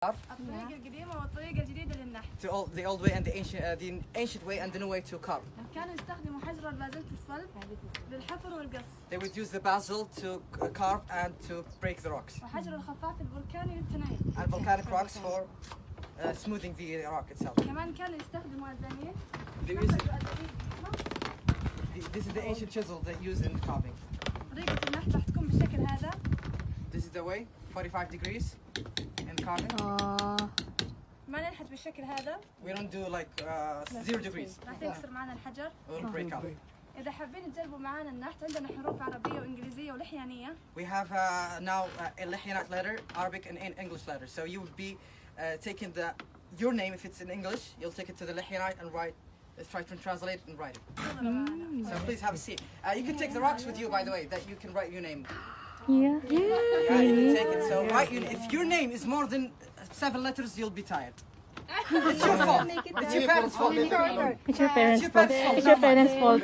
الطريقة القديمة والطريقة الجديدة للنحت. The old way and the ancient way and the new way to carve. كانوا يستخدموا حجر بازلت الصلب للحفر والقص. They would use the basil to carve and to break the rocks. وحجر الخفاف البركاني للتنايل. And volcanic rocks for smoothing the rock itself. كمان كانوا يستخدموا أزانيق. This is the ancient chisel they use in carving. طريقة النحت راح تكون بالشكل هذا. This is the way, 45 degrees in carving. ما ننحت بالشكل هذا. We don't do like 0 degrees. راح تكسر معنا الحجر. We'll break up. إذا حابين تجربوا معنا النحت عندنا حروف عربية وإنجليزية ولحيانية. We have now a Lehyanat letter, Arabic and English letter. So you would be taking your name if it's in English. You'll take it to the Lehyanite and try to translate it and write it. So please have a seat. You can take the rocks with you, by the way, that you can write your name. Yeah. Yeah, you can take it. So if your name is more than 7 letters, you'll be tired. It's your fault. It's your parents' fault. It's your parents' fault. It's your parents' fault.